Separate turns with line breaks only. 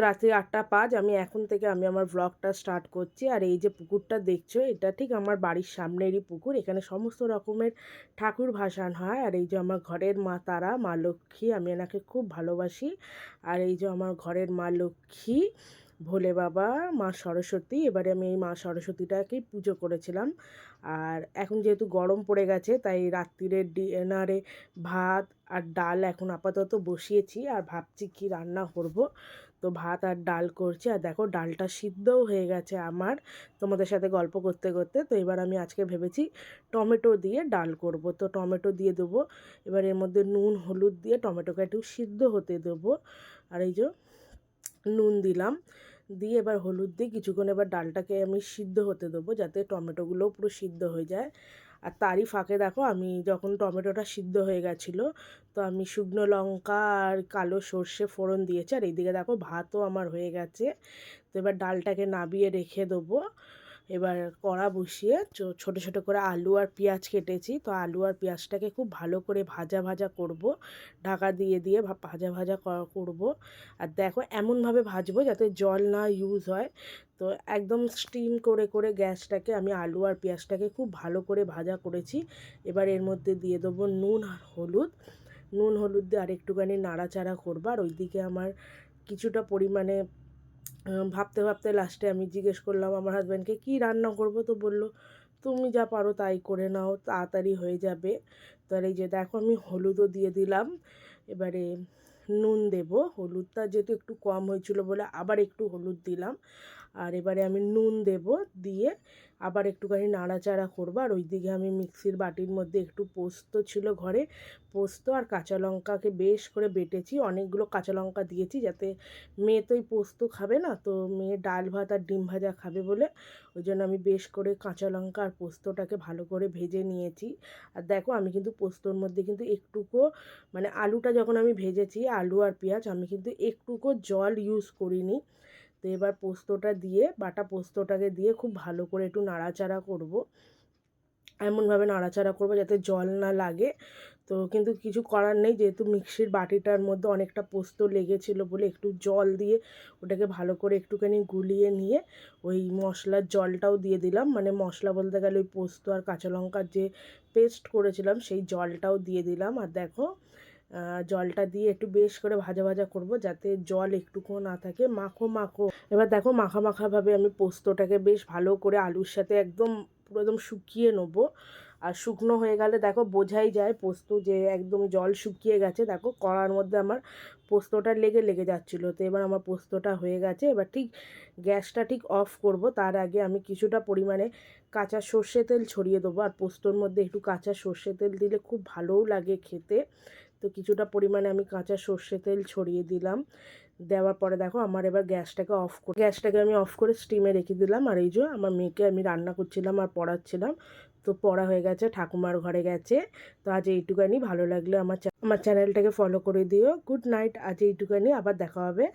রাত্রি 8টা 5 আমি এখন থেকে আমার ব্লগটা স্টার্ট করছি। আর এই যে পুকুরটা দেখছো, এটা ঠিক আমার বাড়ির সামনেরই পুকুর। এখানে সমস্ত রকমের ঠাকুর ভাসান হয়। আর এই যে আমার ঘরের মা তারা, মা লক্ষ্মী, আমি এনাকে খুব ভালোবাসি। আর এই যে আমার ঘরের মা লক্ষ্মী, ভোলে বাবা, মা সরস্বতী। এবারে আমি এই মা সরস্বতীটাকেই পুজো করেছিলাম। আর এখন যেহেতু গরম পড়ে গেছে, তাই রাত্রিরের ডিনারে ভাত আর ডাল এখন আপাতত বসিয়েছি। আর ভাবছি কি রান্না করব। তো ভাত আর ডাল করছি। আর দেখো ডালটা সিদ্ধও হয়ে গেছে আমার, তোমাদের সাথে গল্প করতে করতে। তো এবার আমি আজকে ভেবেছি টমেটো দিয়ে ডাল করব। তো টমেটো দিয়ে দেবো। এবার এর মধ্যে নুন হলুদ দিয়ে টমেটোকে একটু সিদ্ধ হতে দেবো। আর এই যে নুন দিলাম, দিয়ে এবার হলুদ দিয়ে কিছুক্ষণ এবার ডালটাকে আমি সিদ্ধ হতে দেবো, যাতে টমেটোগুলোও পুরো সিদ্ধ হয়ে যায়। আর তারই ফাঁকে দেখো, আমি যখন টমেটোটা সিদ্ধ হয়ে গেছিলো, তো আমি শুকনো লঙ্কা আর কালো সর্ষে ফোড়ন দিয়েছি। আর এইদিকে দেখো ভাতও আমার হয়ে গেছে। তো এবার ডালটাকে নাবিয়ে রেখে দেবো। এবার কড়া বসিয়ে ছোটো ছোটো করে আলু আর পেঁয়াজ কেটেছি। তো আলু আর পেঁয়াজটাকে খুব ভালো করে ভাজা ভাজা করব, ঢাকা দিয়ে দিয়ে ভাজা ভাজা করব। আর দেখো এমনভাবে ভাজবো যাতে জল না ইউজ হয়। তো একদম স্টিম করে করে গ্যাসটাকে আমি আলু আর পেঁয়াজটাকে খুব ভালো করে ভাজা করেছি। এবার এর মধ্যে দিয়ে দেবো নুন আর হলুদ। নুন হলুদ দিয়ে আর একটুখানি নাড়াচাড়া করবো। আর ওইদিকে আমার কিছুটা পরিমাণে ভাবতে ভাবতে লাস্টে আমি জিজ্ঞেস করলাম আমার হাজব্যান্ডকে কী রান্না করব। তো বললো তুমি যা পারো তাই করে নাও, তাড়াতাড়ি হয়ে যাবে। তো আর এই যে দেখো আমি হলুদও দিয়ে দিলাম। এবারে নুন দেব, হলুদটা যেহেতু একটু কম হয়েছিল বলে আবার একটু হলুদ দিলাম। আর এবারে আমি নুন দেব, দিয়ে আবার একটুখানি নাড়াচাড়া করবো। আর ওইদিকে আমি মিক্সির বাটির মধ্যে একটু পোস্ত ছিল ঘরে, পোস্ত আর কাঁচা লঙ্কাকে বেশ করে বেটেছি। অনেকগুলো কাঁচা লঙ্কা দিয়েছি, যাতে মেয়ে তো এই পোস্ত খাবে না, তো মেয়ে ডাল ভাত আর ডিম ভাজা খাবে বলে ওই জন্য আমি বেশ করে কাঁচা লঙ্কা আর পোস্তটাকে ভালো করে ভেজে নিয়েছি। আর দেখো আমি কিন্তু পোস্তর মধ্যে কিন্তু একটুকুও, মানে আলুটা যখন আমি ভেজেছি আলু আর পেঁয়াজ, আমি কিন্তু একটুকুও জল ইউজ করিনি। তো এবার পোস্তটা দিয়ে, বাটা পোস্তটাকে দিয়ে খুব ভালো করে একটু নাড়াচাড়া করব। এমনভাবে নাড়াচাড়া করবো যাতে জল না লাগে। তো কিন্তু কিছু করার নেই, যেহেতু মিক্সির বাটিটার মধ্যে অনেকটা পোস্ত লেগেছিলো বলে একটু জল দিয়ে ওটাকে ভালো করে একটুখানি গুলিয়ে নিয়ে ওই মশলার জলটাও দিয়ে দিলাম। মানে মশলা বলতে গেলে ওই পোস্ত আর কাঁচা লঙ্কার যে পেস্ট করেছিলাম সেই জলটাও দিয়ে দিলাম। আর দেখো জলটা দিয়ে একটু বেশ করে ভাজা ভাজা করব, যাতে জল একটুকুও না থাকে, মাখো মাখো। এবার দেখো মাখা মাখাভাবে আমি পোস্তটাকে বেশ ভালো করে আলুর সাথে একদম পুরো একদম শুকিয়ে নেবো। আর শুকনো হয়ে গেলে দেখো বোঝাই যায় পোস্ত যে একদম জল শুকিয়ে গেছে। দেখো কড়ার মধ্যে আমার পোস্তটা লেগে লেগে যাচ্ছিলো। তো এবার আমার পোস্তটা হয়ে গেছে। এবার ঠিক গ্যাসটা ঠিক অফ করব, তার আগে আমি কিছুটা পরিমাণে কাঁচা সর্ষে তেল ছড়িয়ে দেবো। আর পোস্তর মধ্যে একটু কাঁচা সর্ষে তেল দিলে খুব ভালোও লাগে খেতে। তো কিছুটা পরিমাণে আমি কাঁচা সর্ষে তেল ছড়িয়ে দিলাম। দেওয়ার পরে দেখো আমার এবার গ্যাসটাকে আমি অফ করে স্টিমে রেখে দিলাম। আর এই যে আমার মেয়েকে আমি রান্না করছিলাম আর পড়াচ্ছিলাম। তো পড়া হয়ে গেছে, ঠাকুমার ঘরে গেছে। তো আজ এইটুকানি, ভালো লাগলে আমার চ্যানেলটাকে ফলো করে দিও। গুড নাইট, আজ এইটুকানি, আবার দেখা হবে।